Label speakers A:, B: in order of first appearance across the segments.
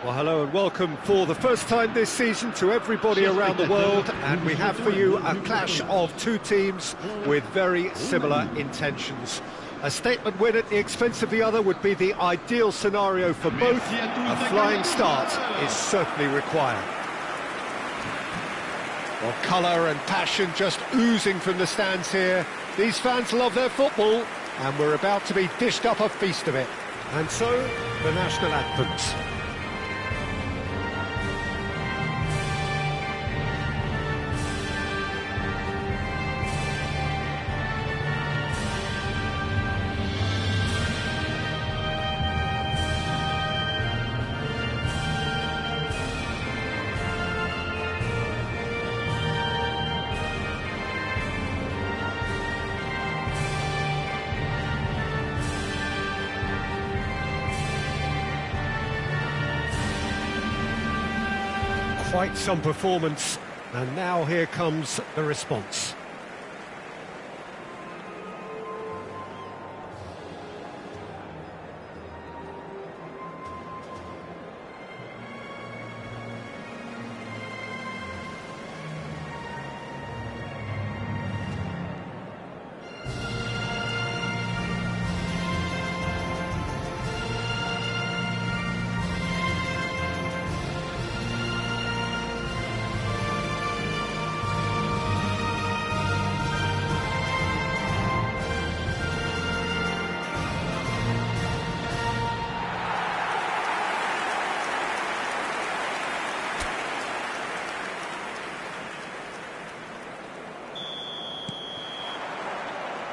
A: Well, hello and welcome for the first time this season to everybody around the world, and we have for you a clash of two teams with very similar intentions. A statement win at the expense of the other would be the ideal scenario for both. A flying start is certainly required. Well, colour and passion just oozing from the stands here. These fans love their football, and we're about to be dished up a feast of it. And so, the national anthems. Quite some performance, and now here comes the response.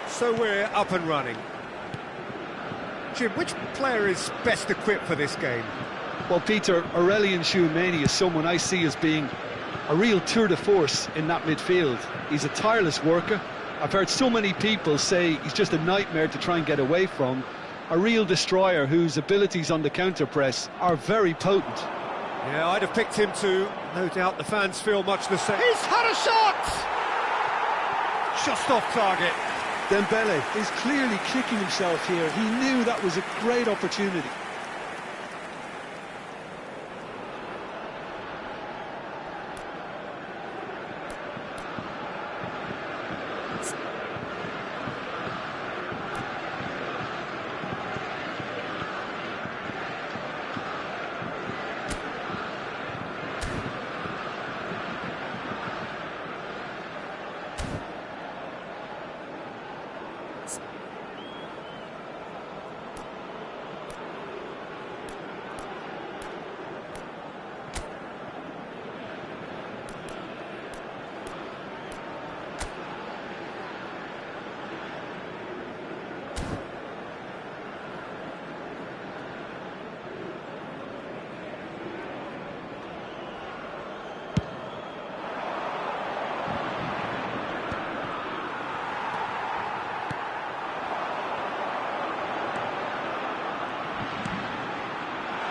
A: So we're up and running. Jim, which player is best equipped for this game?
B: Well, Peter, Aurelien Tchouameni is someone I see as being a real tour de force in that midfield. He's a tireless worker. I've heard so many people say he's just a nightmare to try and get away from. A real destroyer whose abilities on the counter-press are very potent.
A: Yeah, I'd have picked him too. No doubt the fans feel much the same. He's had a shot! Just off target.
B: Dembele is clearly kicking himself here. He knew that was a great opportunity.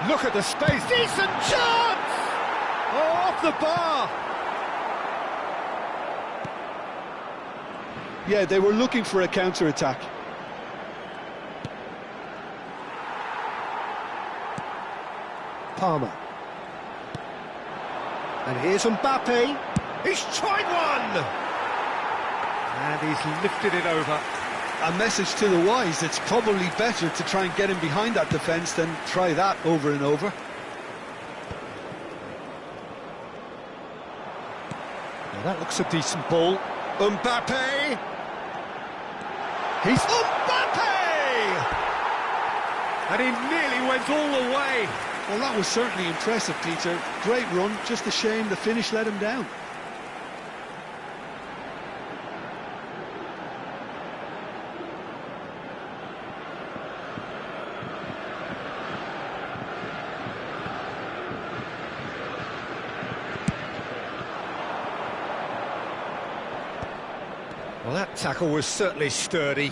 A: Look at the space, decent chance! Oh, off the bar!
B: Yeah, they were looking for a counter-attack.
A: Palmer. And here's Mbappe. He's tried one! And he's lifted it over.
B: A message to the wise, it's probably better to try and get him behind that defence than try that over and over.
A: Now that looks a decent ball. Mbappe! He's Mbappe! And he nearly went all the way.
B: Well, that was certainly impressive, Peter. Great run, just a shame the finish let him down.
A: Well, that tackle was certainly sturdy.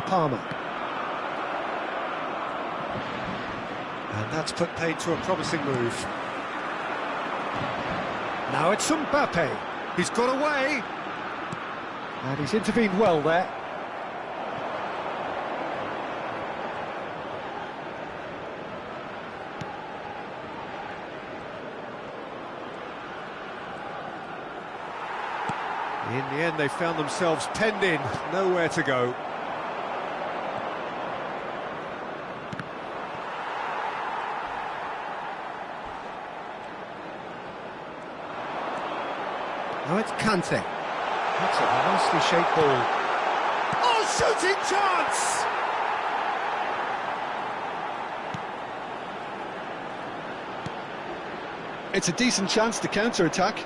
A: Palmer. And that's put paid to a promising move. Now it's Mbappe. He's got away. And he's intervened well there. In the end, they found themselves penned in, nowhere to go. Now it's Kante. That's a nicely shaped ball. Oh, shooting chance!
B: It's a decent chance to counter-attack.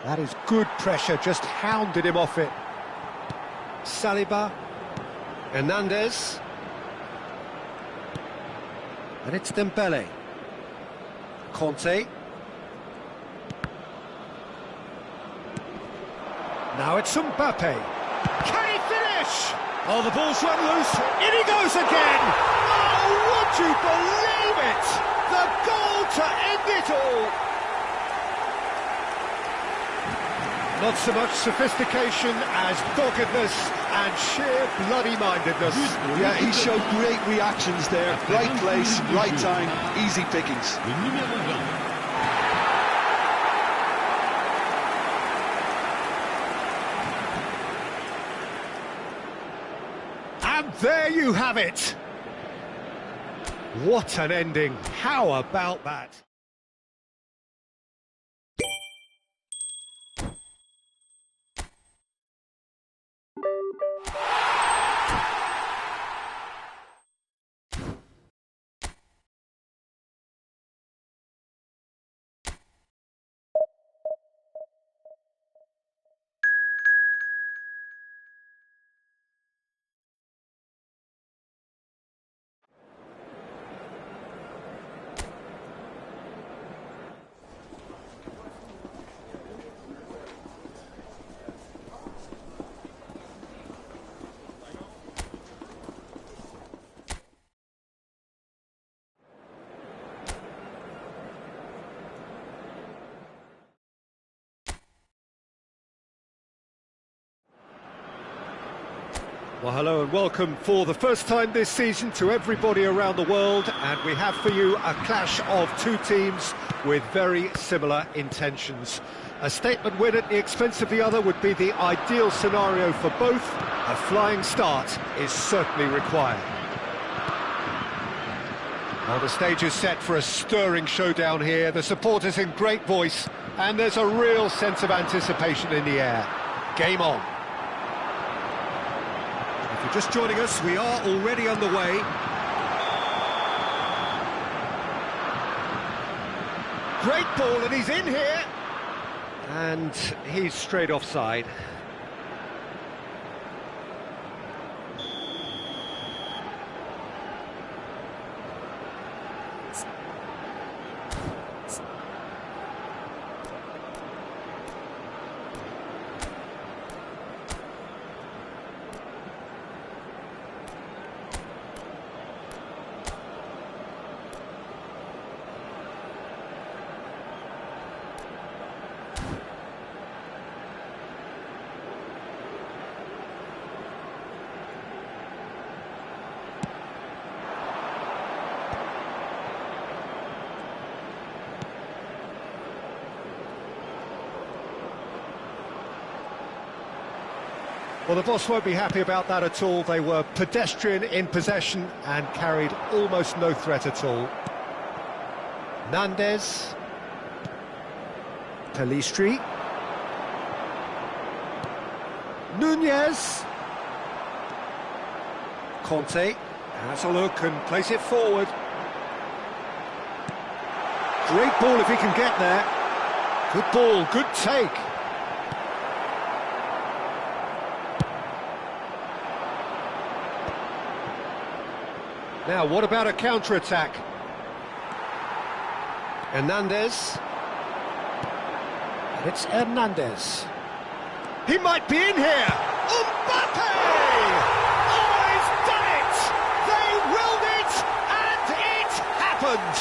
A: That is good pressure, just hounded him off it. Saliba. Hernandez. And it's Dembele. Conte. Now it's Mbappe. Can he finish? Oh, the ball's run loose. In he goes again. Oh, would you believe it? The goal to end it all. Not so much sophistication as doggedness and sheer bloody-mindedness.
B: Yeah, he showed great reactions there. Right place, right time, easy pickings.
A: And there you have it. What an ending. How about that? Well, hello and welcome for the first time this season to everybody around the world, and we have for you a clash of two teams with very similar intentions. A statement win at the expense of the other would be the ideal scenario for both. A flying start is certainly required. Well, the stage is set for a stirring showdown here. The supporters in great voice, and there's a real sense of anticipation in the air. Game on. If you're just joining us, we are already underway. Great ball, and he's in here. And he's straight offside. Well, the boss won't be happy about that at all. They were pedestrian in possession and carried almost no threat at all. Hernandez. Pelistri. Nunez. Conte has a look and plays it forward. Great ball if he can get there. Good ball, good take. Now, what about a counter-attack? Hernandez. And it's Hernandez. He might be in here! Mbappe! Oh, he's done it! They willed it, and it happened!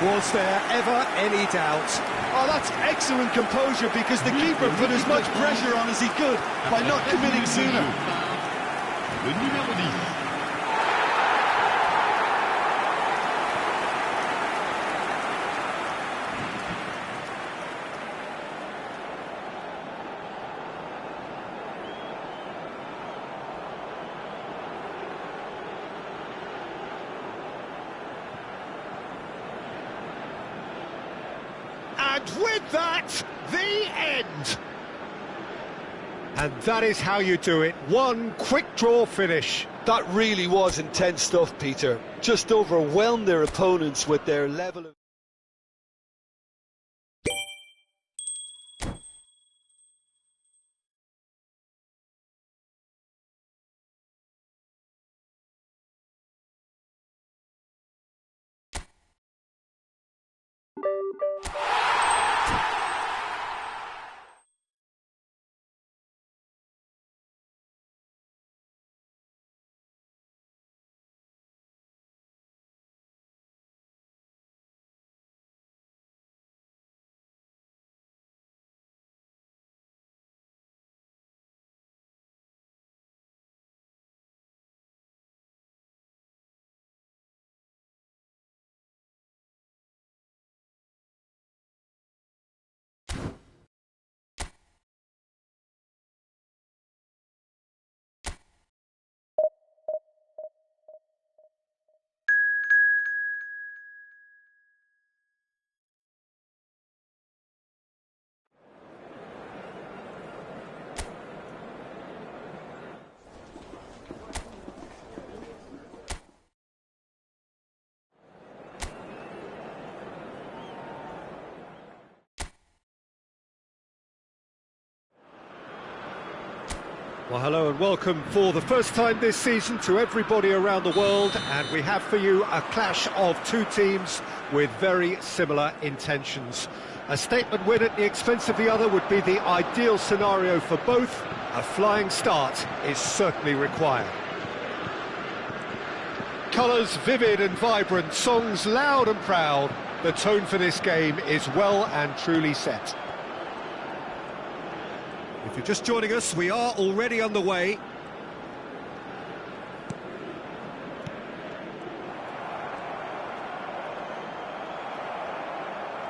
B: Was there ever any doubt? Oh, that's excellent composure, because the keeper put as much pressure on as he could by not committing sooner.
C: Le numéro 10.
A: And with that, the end. And that is how you do it. One quick draw finish.
B: That really was intense stuff, Peter. Just overwhelmed their opponents with their level of...
A: Well, hello and welcome for the first time this season to everybody around the world, and we have for you a clash of two teams with very similar intentions. A statement win at the expense of the other would be the ideal scenario for both. A flying start is certainly required. Colours vivid and vibrant, songs loud and proud. The tone for this game is well and truly set. If you're just joining us, we are already underway.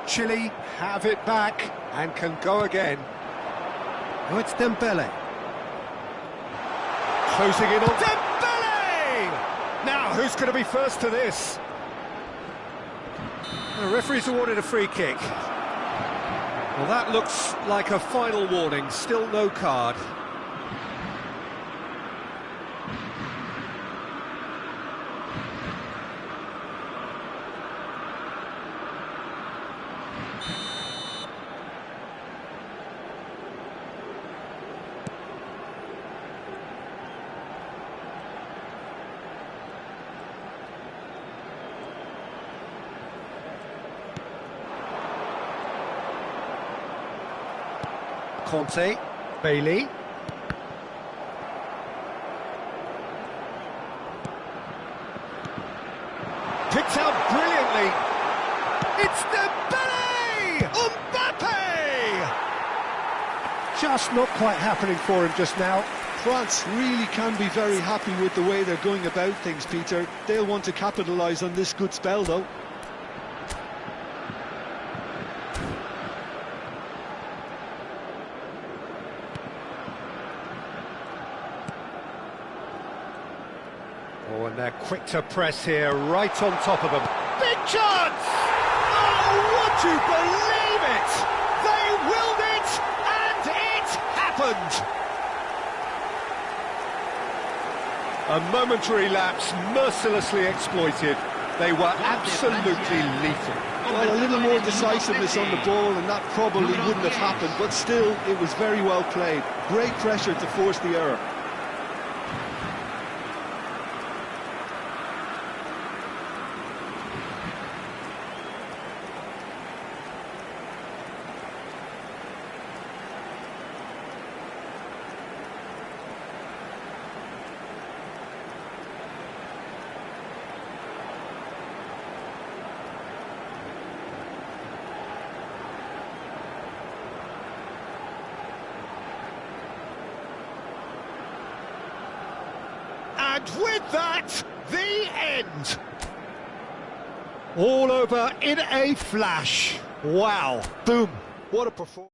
A: Chile have it back and can go again. Now it's Dembele. Closing in on Dembele! Now, who's going to be first to this? The referee's awarded a free kick. Well, that looks like a final warning, still no card. Conte, Bailey. Picked out brilliantly. It's Dembele! Mbappe! Just not quite happening for him just now.
B: France really can be very happy with the way they're going about things, Peter. They'll want to capitalise on this good spell, though.
A: Oh, and they're quick to press here, right on top of them. Big chance! Oh, would you believe it? They willed it, and it happened! A momentary lapse, mercilessly exploited. They were absolutely lethal.
B: Well, a little more decisiveness on the ball, and that probably wouldn't have happened, but still, it was very well played. Great pressure to force the error.
A: And with that, the end. All over in a flash. Wow.
B: Boom. What a performance.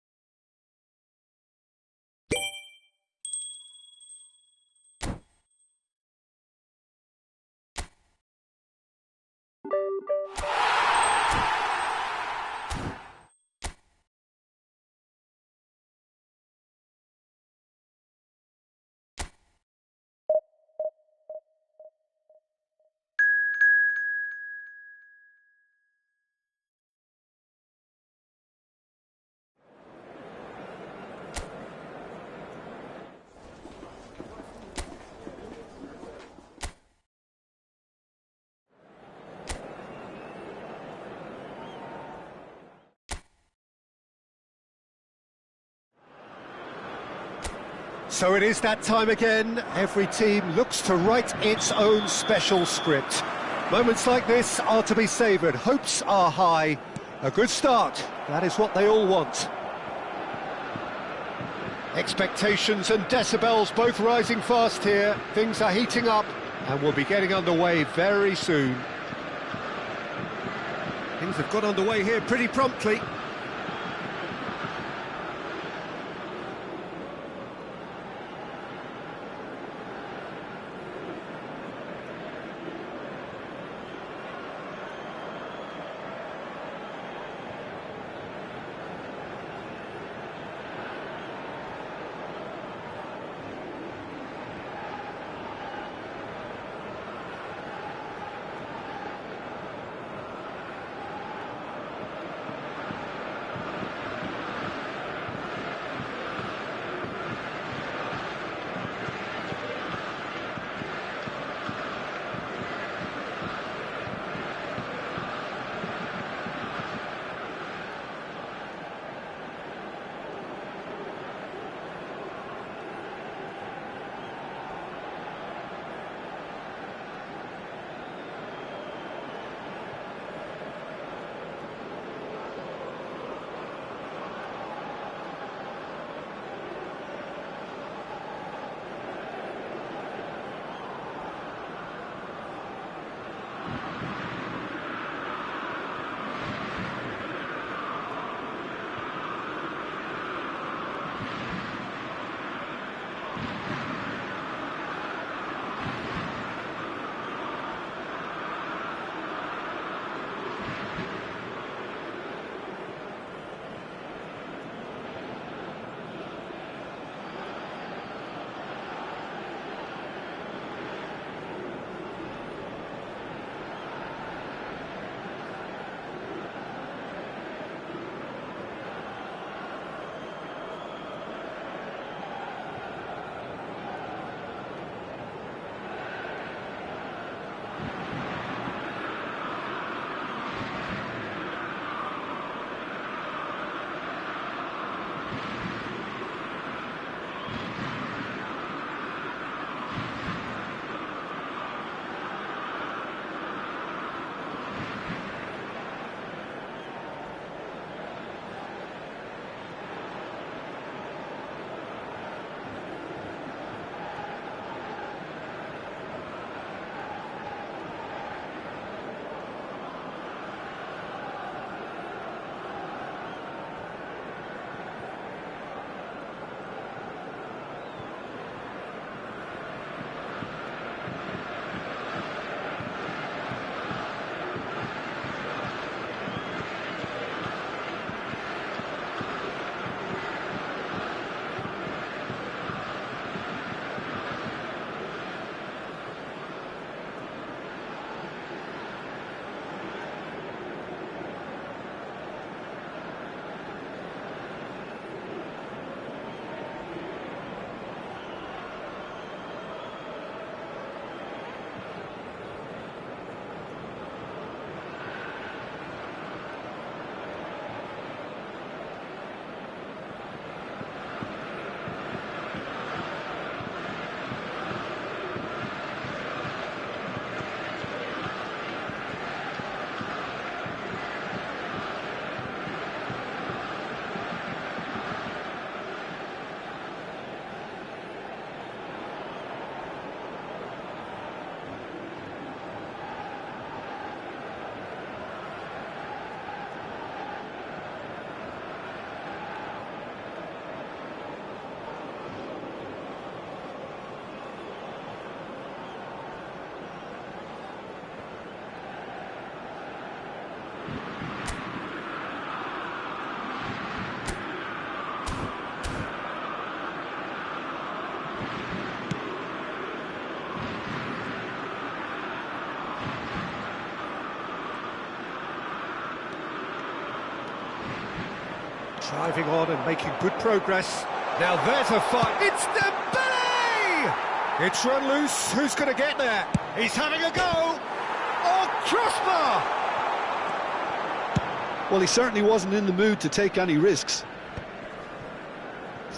A: So it is that time again. Every team looks to write its own special script. Moments like this are to be savoured. Hopes are high. A good start. That is what they all want. Expectations and decibels both rising fast here. Things are heating up and we'll be getting underway very soon. Things have got underway here pretty promptly. Driving on and making good progress. Now there's a fight. It's Dembele! It's run loose. Who's going to get there? He's having a go. Oh, crossbar!
B: Well, he certainly wasn't in the mood to take any risks.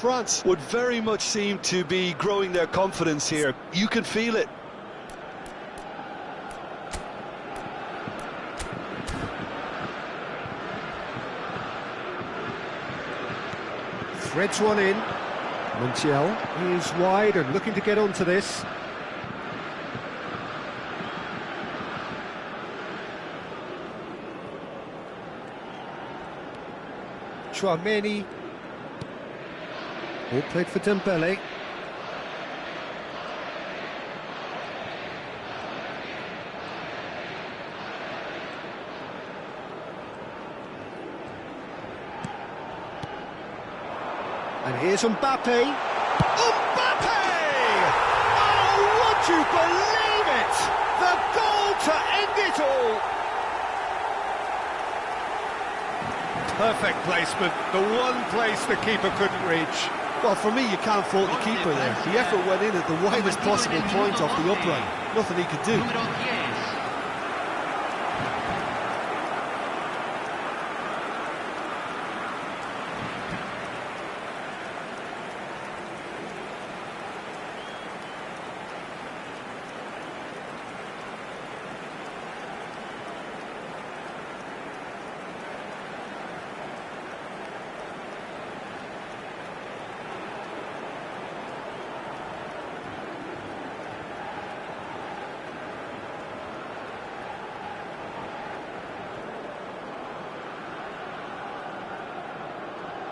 B: France would very much seem to be growing their confidence here. You can feel it.
A: Threads one in. Montiel is wide and looking to get onto this. Chouameni. All played for Dembele. And here's Mbappe. Mbappe! Oh, would you believe it? The goal to end it all. Perfect placement, the one place the keeper couldn't reach.
B: Well, for me, you can't fault the keeper there. The effort went in at the widest possible point off the upright. Nothing he could do.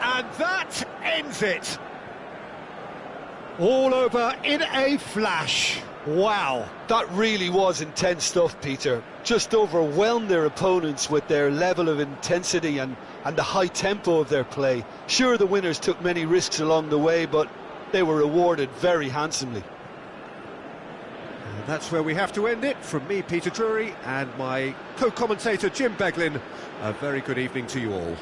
A: And that ends it. All over in a flash. Wow.
B: That really was intense stuff, Peter. Just overwhelmed their opponents with their level of intensity and the high tempo of their play. Sure, the winners took many risks along the way, but they were rewarded very handsomely.
A: And that's where we have to end it. From me, Peter Drury, and my co-commentator, Jim Beglin. A very good evening to you all.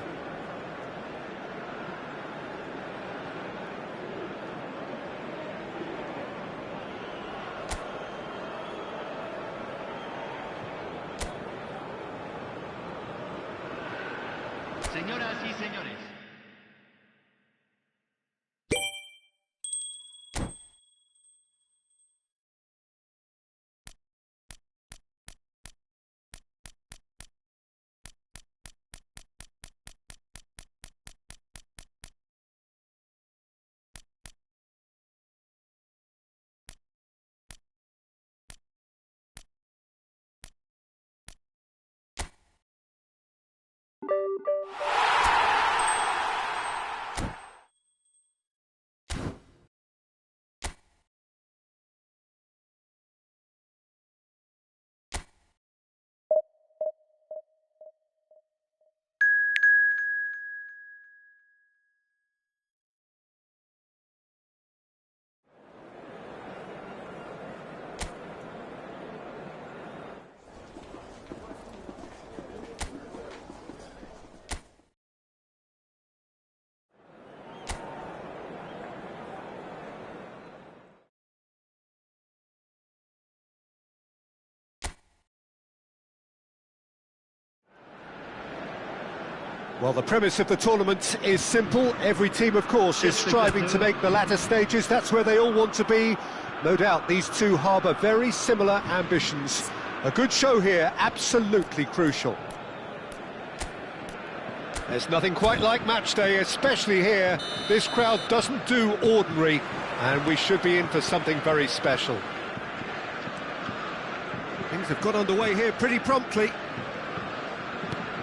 C: Señoras y señores.
A: Well, the premise of the tournament is simple. Every team, of course, is striving to make the latter stages. That's where they all want to be. No doubt these two harbour very similar ambitions. A good show here, absolutely crucial. There's nothing quite like match day, especially here. This crowd doesn't do ordinary, and we should be in for something very special. Things have got underway here pretty promptly.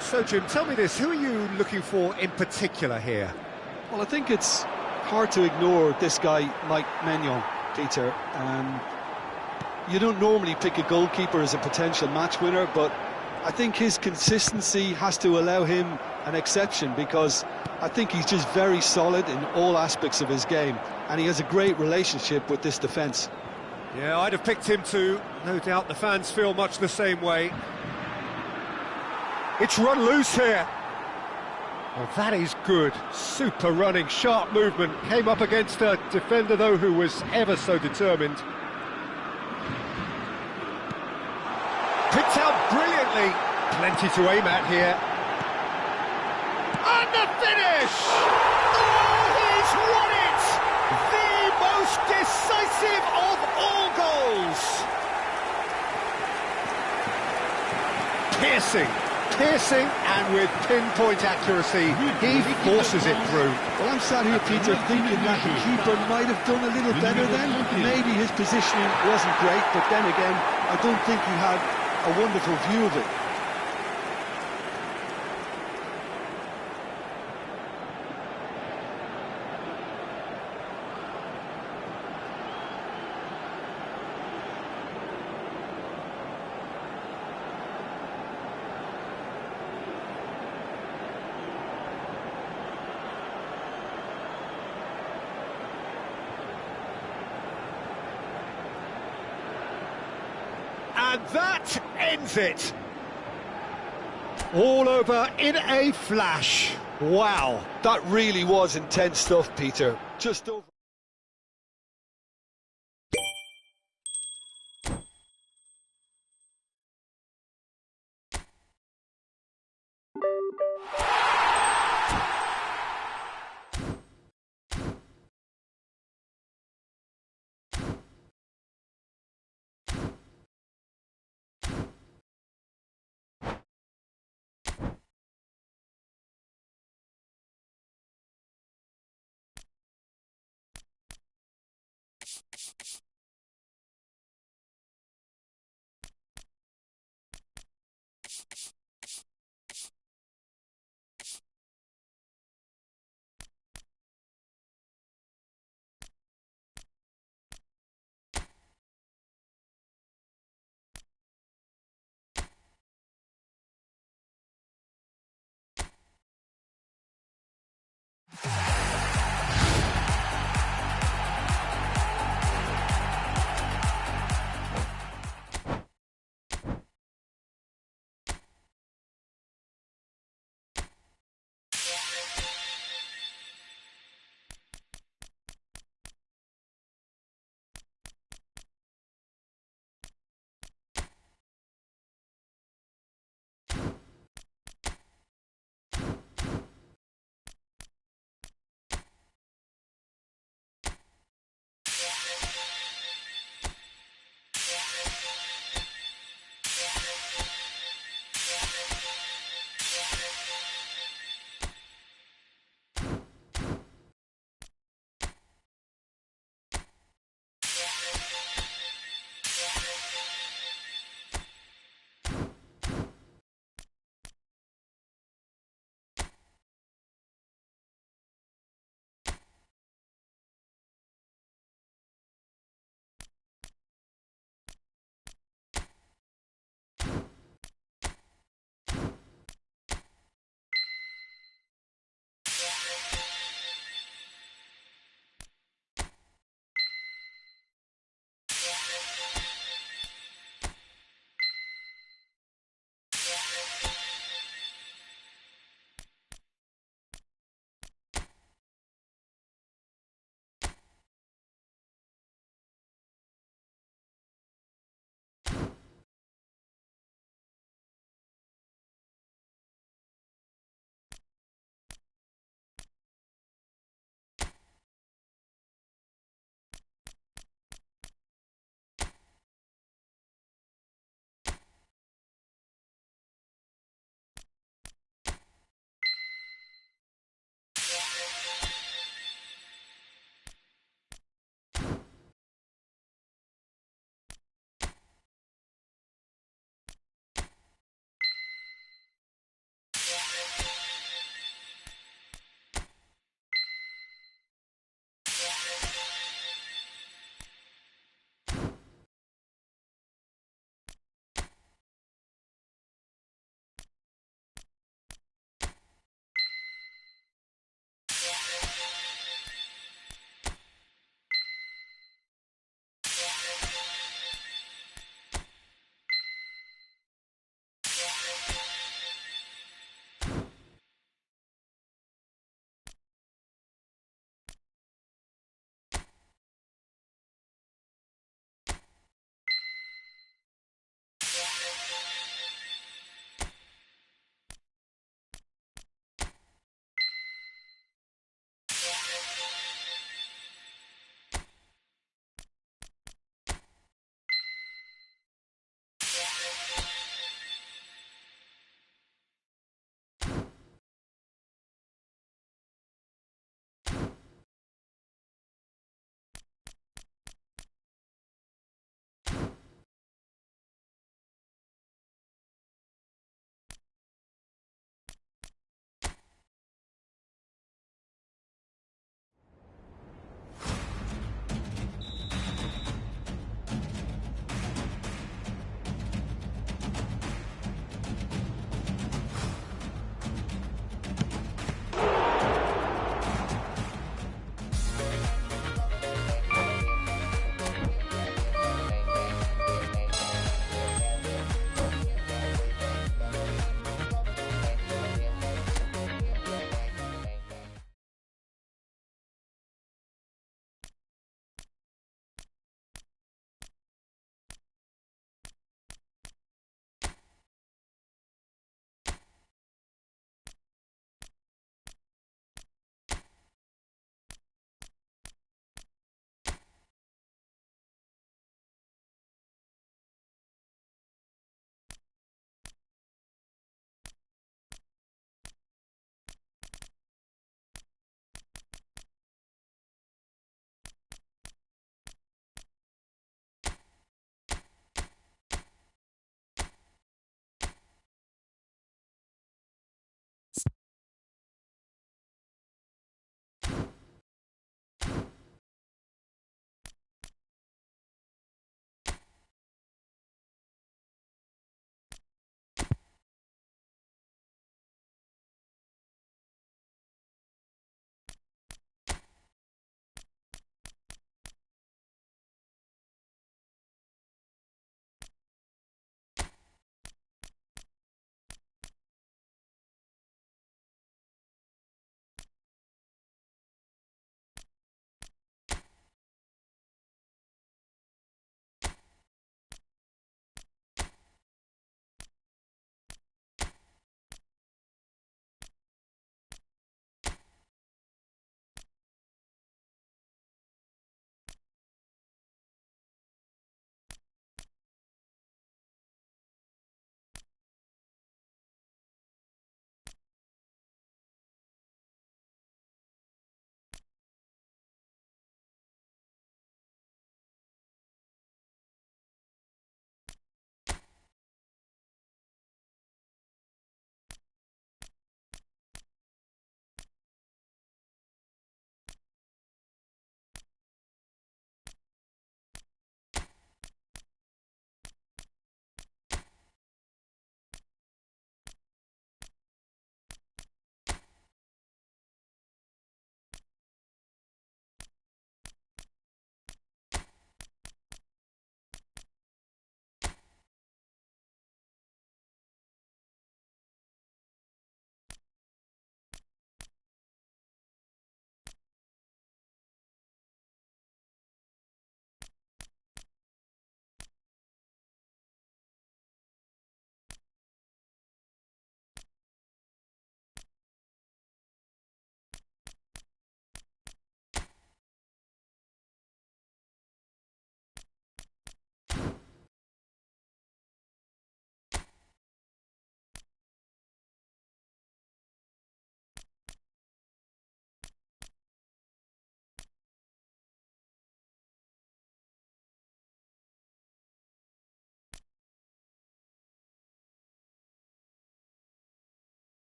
A: So, Jim, tell me this, who are you looking for in particular here?
B: Well, I think it's hard to ignore this guy, Mike Maignan, Peter. You don't normally pick a goalkeeper as a potential match winner, but I think his consistency has to allow him an exception, because I think he's just very solid in all aspects of his game, and he has a great relationship with this defence.
A: Yeah, I'd have picked him too. No doubt the fans feel much the same way. It's run loose here. Well, that is good. Super running, sharp movement. Came up against a defender, though, who was ever so determined. Picked out brilliantly. Plenty to aim at here. And the finish! Oh, he's won it! most decisive of all goals. Piercing, and with pinpoint accuracy, he forces it through.
B: Well, I'm sat here, Peter, thinking that the keeper might have done a little better then. Maybe his positioning wasn't great, but then again, I don't think he had a wonderful view of it.
A: And that ends it. All over in a flash. Wow.
B: That really was intense stuff, Peter. Just over.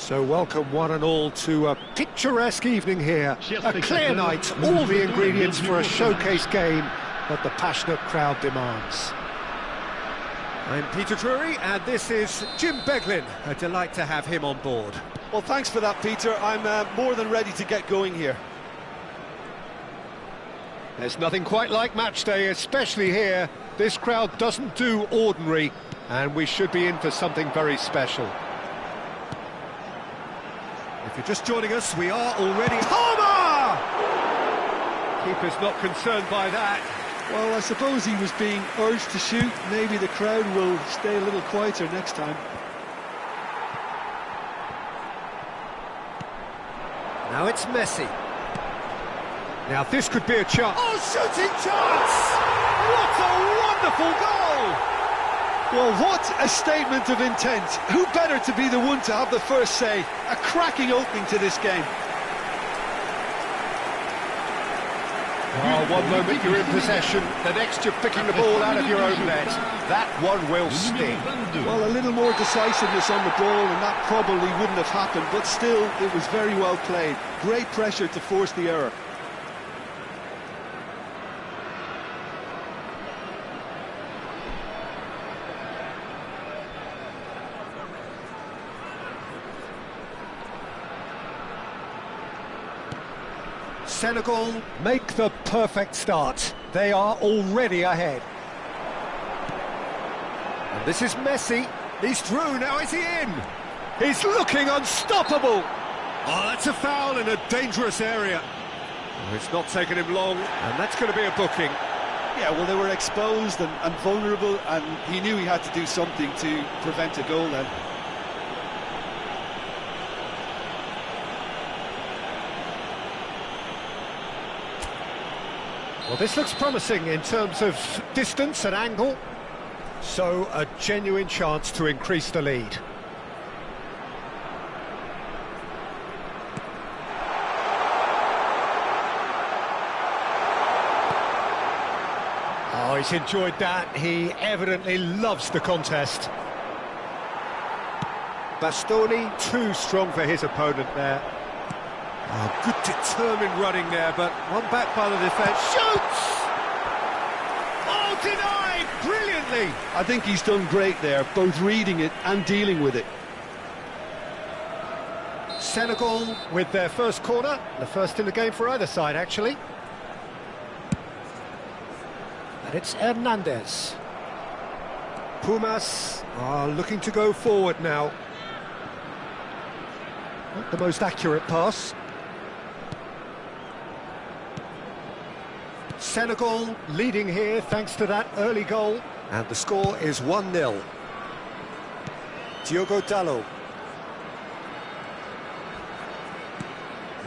A: So welcome one and all to a picturesque evening here, a clear night, all the ingredients for a showcase game, but the passionate crowd demands. I'm Peter Drury, and this is Jim Beglin. A delight to have him on board.
B: Well, thanks for that, Peter. I'm more than ready to get going here.
A: There's nothing quite like match day, especially here. This crowd doesn't do ordinary, and we should be in for something very special. If you're just joining us, we are already... Palmer! Keeper's not concerned by that.
B: Well, I suppose he was being urged to shoot. Maybe the crowd will stay a little quieter next time.
A: Now it's Messi. Now this could be a chance. Oh, shooting chance! What a wonderful goal!
B: Well, what a statement of intent. Who better to be the one to have the first say? A cracking opening to this game.
A: Oh, one moment you're in possession, the next you're picking the ball out of your own net. That one will sting.
B: Well, a little more decisiveness on the ball and that probably wouldn't have happened, but still, it was very well played. Great pressure to force the error.
A: Senegal make the perfect start. They are already ahead. And this is Messi. He's through, now is he in? He's looking unstoppable. Oh, that's a foul in a dangerous area. Oh, it's not taken him long, and that's going to be a booking.
B: Yeah, well, they were exposed and vulnerable, and he knew he had to do something to prevent a goal then.
A: Well, this looks promising in terms of distance and angle. So, a genuine chance to increase the lead. Oh, he's enjoyed that. He evidently loves the contest. Bastoni, too strong for his opponent there. Oh, good determined running there, but one back by the defence. Shoots! Oh, denied! Brilliantly!
B: I think he's done great there, both reading it and dealing with it.
A: Senegal with their first corner, the first in the game for either side, actually. And it's Hernandez. Pumas are looking to go forward now. Not the most accurate pass. Senegal leading here thanks to that early goal. And the score is 1-0. Diogo Dalot.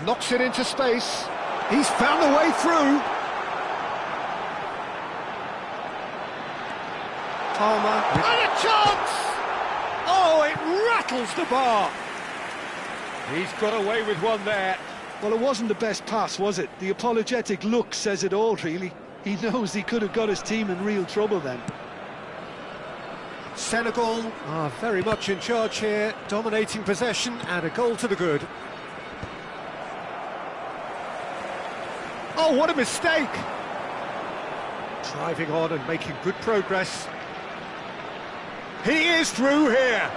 A: Knocks it into space. He's found a way through. Palmer. And a chance! Oh, it rattles the bar. He's got away with one there.
B: Well, it wasn't the best pass, was it? The apologetic look says it all, really. He knows he could have got his team in real trouble then.
A: Senegal are very much in charge here, dominating possession and a goal to the good. Oh, what a mistake! Driving on and making good progress. He is through here.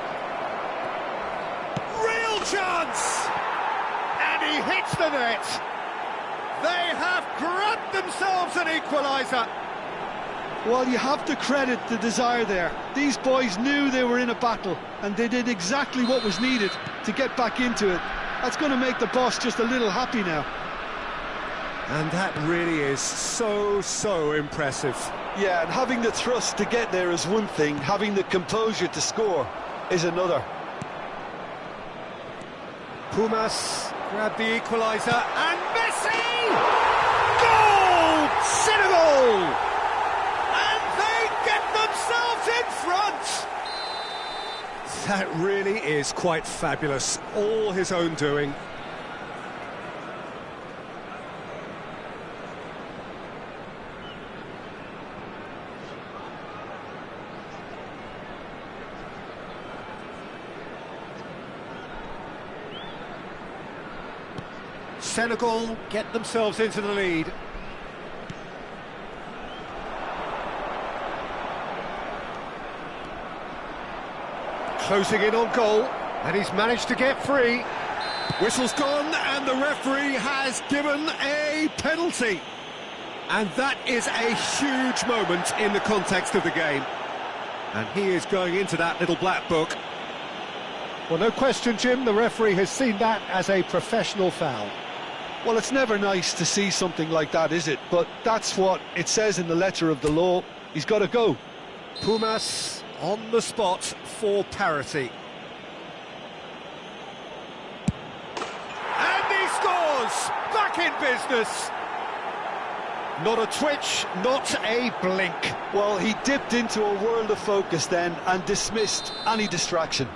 A: Real chance! And he hits the net. They have grabbed themselves an equaliser.
B: Well, you have to credit the desire there. These boys knew they were in a battle, and they did exactly what was needed to get back into it. That's going to make the boss just a little happy now.
A: And that really is so impressive.
B: Yeah, and having the thrust to get there is one thing, having the composure to score is another.
A: Pumas grab the equaliser, and Messi! Goal! Senegal! And they get themselves in front! That really is quite fabulous, all his own doing. Senegal get themselves into the lead. Closing in on goal, and he's managed to get free.
D: Whistle's gone, and the referee has given a penalty. And that is a huge moment in the context of the game. And he is going into that little black book.
A: Well, no question, Jim, the referee has seen that as a professional foul.
B: Well, it's never nice to see something like that, is it? But that's what it says in the letter of the law. He's got to go.
A: Pumas on the spot for parity. And he scores! Back in business! Not a twitch, not a blink.
B: Well, he dipped into a world of focus then and dismissed any distraction.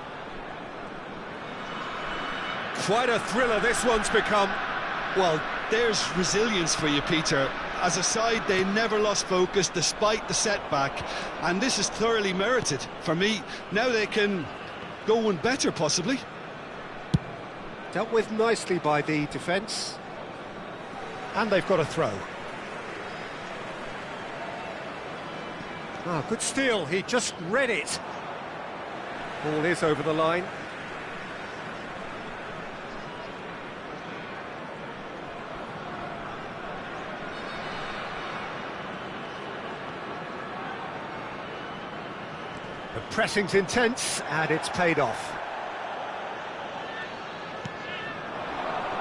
D: Quite a thriller this one's become.
B: Well, there's resilience for you, Peter. As a side, they never lost focus despite the setback, and this is thoroughly merited. For me, now they can go one better, possibly.
A: Dealt with nicely by the defence. And they've got a throw. Ah, good steal, he just read it. Ball is over the line. The pressing's intense, and it's paid off.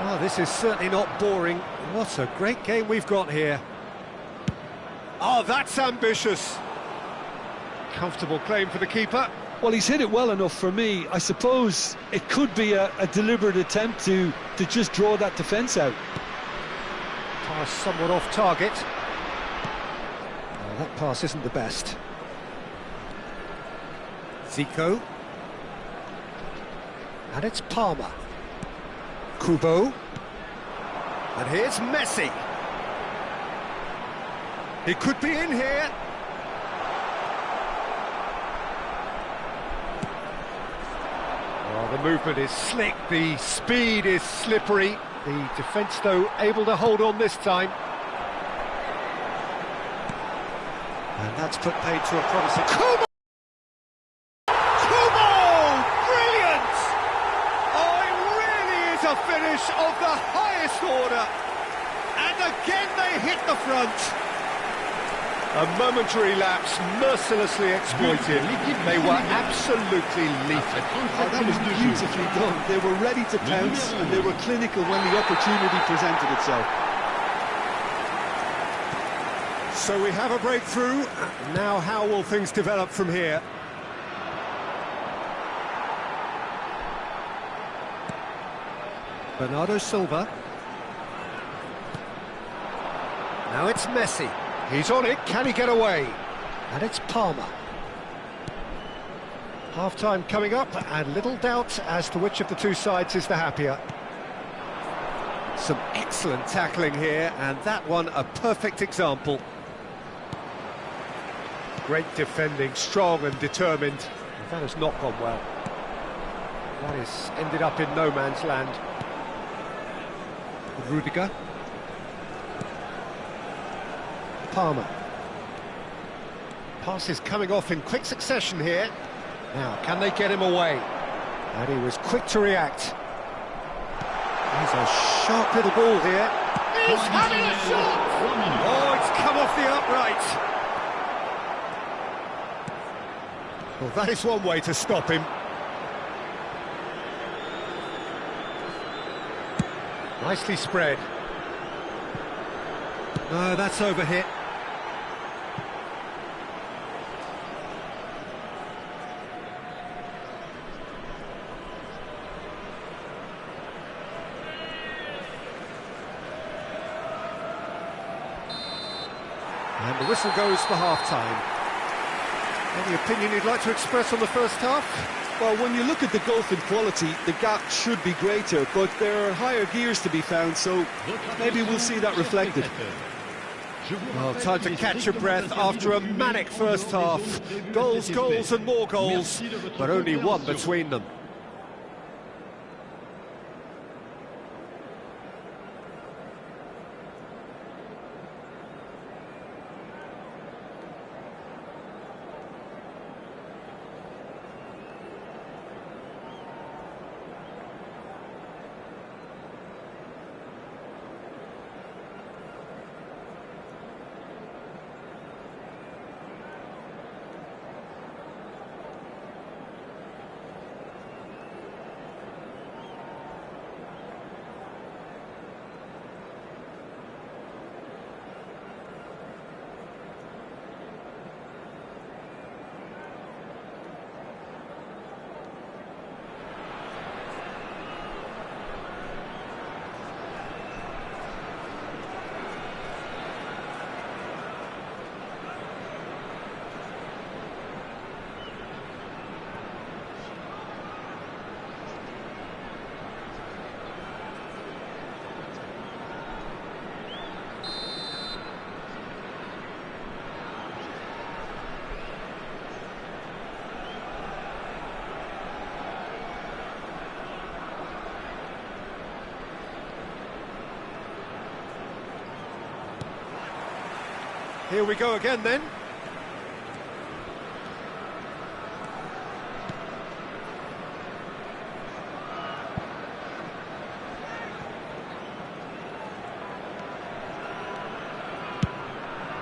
A: Oh, this is certainly not boring. What a great game we've got here. Oh, that's ambitious. Comfortable claim for the keeper.
B: Well, he's hit it well enough for me. I suppose it could be a deliberate attempt to just draw that defence out.
A: Pass somewhat off target. Oh, that pass isn't the best. Zico. And it's Palmer. Kubo. And here's Messi. He could be in here. Oh, the movement is slick, the speed is slippery. The defence, though, able to hold on this time. And that's put paid to a promising... Kubo! Brilliant! Oh, it really is a finish of the highest order. And again they hit the front. A momentary lapse, mercilessly exploited. They were absolutely lethal.
B: Oh, that was beautifully done. They were ready to pounce, and they were clinical when the opportunity presented itself.
D: So we have a breakthrough. Now how will things develop from here?
A: Bernardo Silva. Now it's Messi. He's on it, can he get away? And it's Palmer. Half-time coming up, and little doubt as to which of the two sides is the happier. Some excellent tackling here, and that one a perfect example. Great defending, strong and determined. That has not gone well. That has ended up in no man's land. Rudiger. Palmer. Passes coming off in quick succession here. Now, can they get him away? And he was quick to react. He's a sharp little ball here. He's having a shot! Oh, it's come off the upright. Well, that is one way to stop him. Nicely spread. No, that's overhit. And the whistle goes for half-time. Any opinion you'd like to express on the first half?
B: Well, when you look at the gulf in quality, the gap should be greater, but there are higher gears to be found, so maybe we'll see that reflected.
A: Well, time to catch your breath after a manic first half. Goals, goals and more goals, but only one between them.
D: Here we go again then.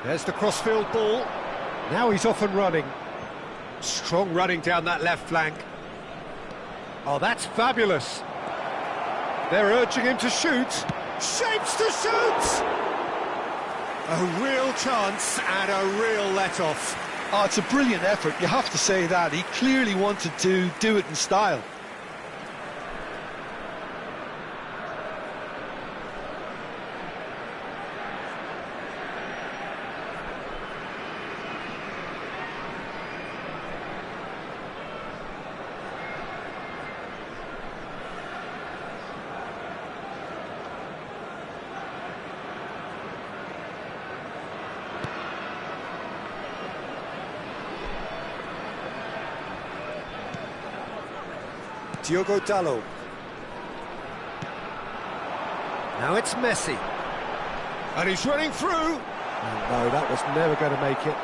D: There's the crossfield ball. Now he's off and running. Strong running down that left flank. Oh, that's fabulous. They're urging him to shoot. Shapes to shoot! A real chance and a real let-off.
B: Oh, it's a brilliant effort, you have to say that. He clearly wanted to do it in style.
D: Diogo Dalot. Now it's Messi. And he's running through. Oh, no, that was never going to make it.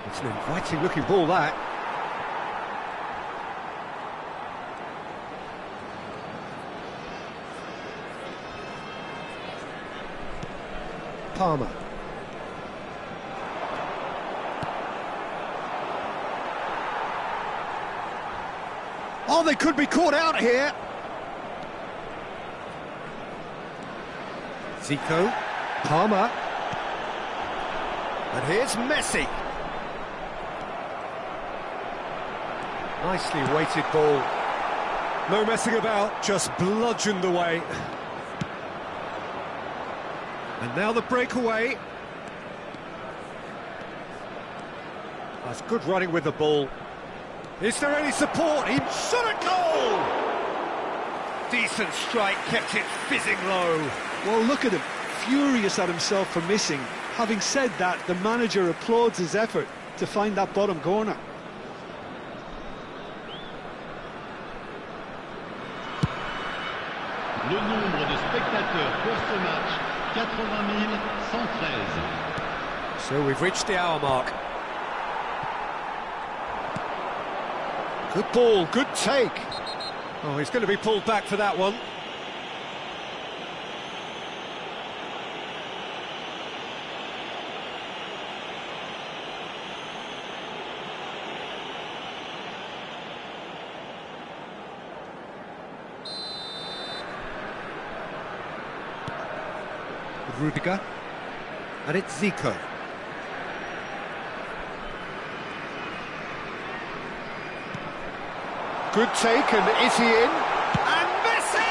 D: It's an inviting looking ball, that. Palmer. Oh, they could be caught out here. Zico, Palmer. And here's Messi. Nicely weighted ball. No messing about, just bludgeoned away. And now the breakaway. That's good running with the ball. Is there any support? He shot a goal! Decent strike, kept it fizzing low.
B: Well, look at him, furious at himself for missing. Having said that, the manager applauds his effort to find that bottom corner.
C: Le nombre de spectateurs pour ce match, 80 113.
D: So we've reached the hour mark. Good ball, good take. Oh, he's going to be pulled back for that one. Rudiger. And it's Zico. Good take, and is he in? And Messi!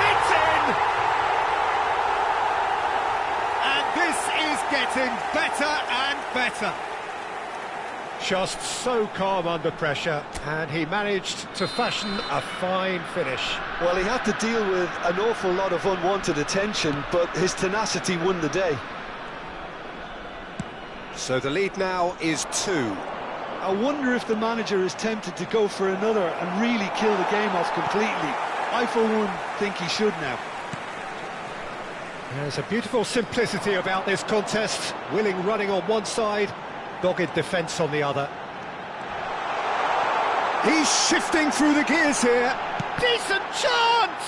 D: It's in! And this is getting better and better. Just so calm under pressure, and he managed to fashion a fine finish.
B: Well, he had to deal with an awful lot of unwanted attention, but his tenacity won the day.
D: So the lead now is 2.
B: I wonder if the manager is tempted to go for another and really kill the game off completely. I, for one, think he should now.
A: There's a beautiful simplicity about this contest. Willing running on one side, dogged defence on the other.
D: He's shifting through the gears here. Decent chance!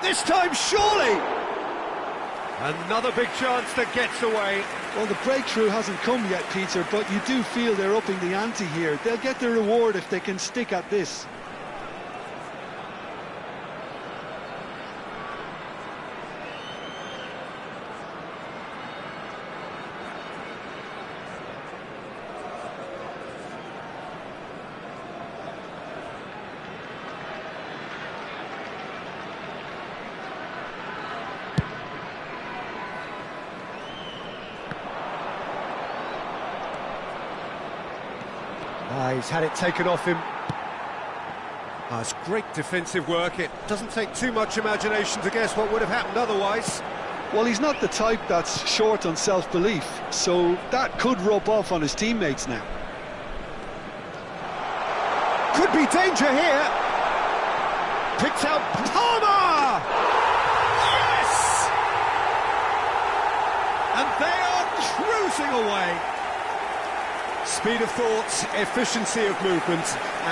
D: This time, surely! Another big chance that gets away.
B: Well, the breakthrough hasn't come yet, Peter, but you do feel they're upping the ante here. They'll get their reward if they can stick at this.
D: He's had it taken off him. It's great defensive work. It doesn't take too much imagination to guess what would have happened otherwise.
B: Well, he's not the type that's short on self-belief, so that could rub off on his teammates now.
D: Could be danger here. Picked out Palmer! Yes! And they are cruising away. Speed of thought, efficiency of movement,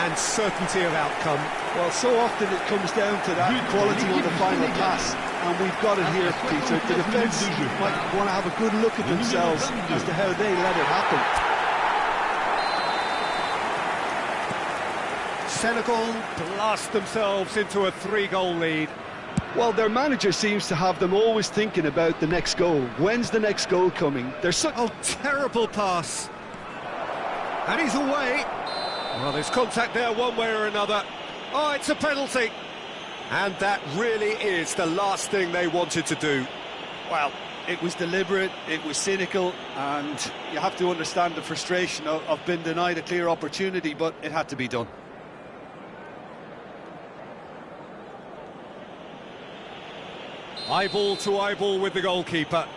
D: and certainty of outcome.
B: Well, so often it comes down to that quality on the final pass, and we've got it here, Peter. The defence might want to have a good look at themselves as to how they let it happen.
A: Senegal blast themselves into a 3-goal lead.
B: Well, their manager seems to have them always thinking about the next goal. When's the next goal coming?
D: Oh, terrible pass. And he's away. Well, there's contact there one way or another. Oh, it's a penalty. And that really is the last thing they wanted to do.
B: Well, it was deliberate, it was cynical, and you have to understand the frustration of being denied a clear opportunity, but it had to be done.
D: Eyeball to eyeball with the goalkeeper.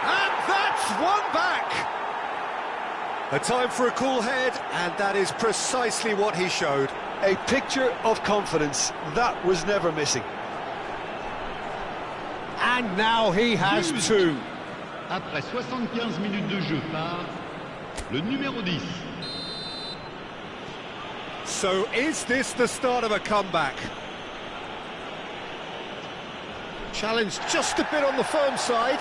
D: And that's one back! A time for a cool head, and that is precisely what he showed.
B: A picture of confidence, that was never missing.
A: And now he has two.
C: Après 75 minutes de jeu par le numéro 10.
D: So is this the start of a comeback?
A: Challenge just a bit on the firm side.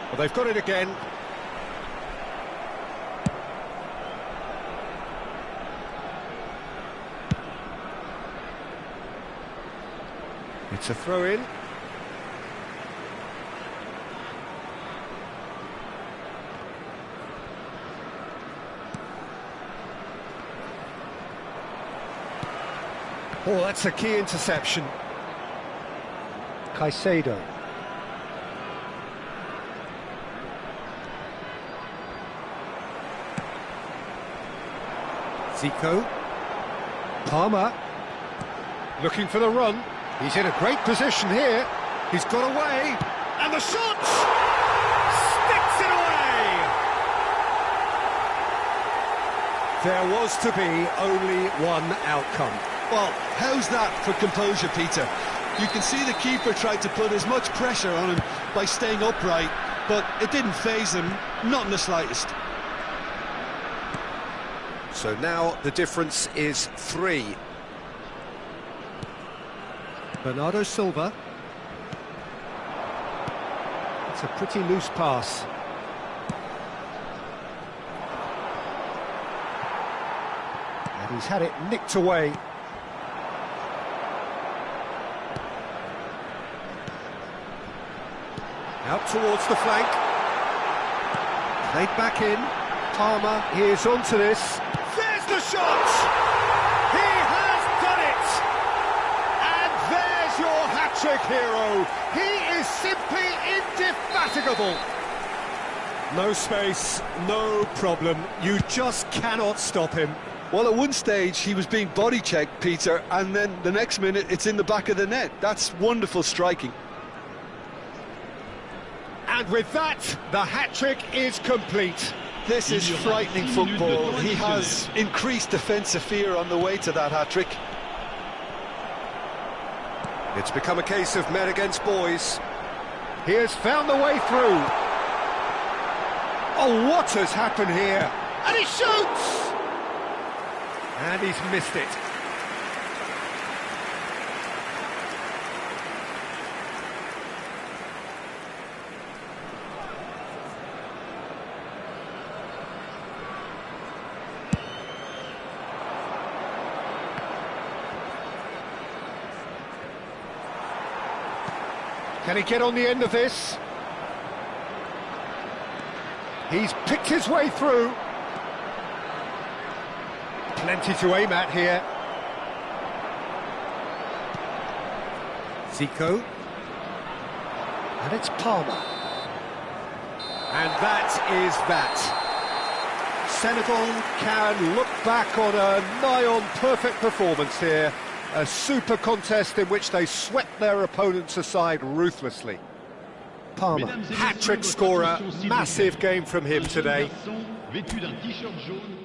D: Well, they've got it again. It's a throw-in. Oh, that's a key interception.
A: Caicedo.
D: Zico.
A: Palmer.
D: Looking for the run.
A: He's in a great position here.
D: He's got away. And the shot! Sticks it away! There was to be only one outcome.
B: Well, how's that for composure, Peter? You can see the keeper tried to put as much pressure on him by staying upright, but it didn't faze him, not in the slightest.
D: So now the difference is 3.
A: Bernardo Silva. It's a pretty loose pass. And he's had it nicked away.
D: Out towards the flank. Played back in.
A: Palmer, he is onto this.
D: There's the shot! He has done it! And there's your hat-trick hero. He is simply indefatigable. No space, no problem. You just cannot stop him.
B: Well, at one stage, he was being body-checked, Peter, and then the next minute, it's in the back of the net. That's wonderful striking.
D: And with that, the hat-trick is complete.
B: This is frightening football. He has increased defensive fear on the way to that hat-trick.
D: It's become a case of men against boys.
A: He has found the way through.
D: Oh, what has happened here? And he shoots! And he's missed it.
A: Can he get on the end of this? He's picked his way through. Plenty to aim at here.
D: Zico.
A: And it's Palmer.
D: And that is that.
A: Senegal can look back on a nigh-on perfect performance here. A super contest in which they swept their opponents aside ruthlessly. Palmer.
D: Hat-trick scorer, massive game from him today.
C: Vêtu d'un t-shirt jaune.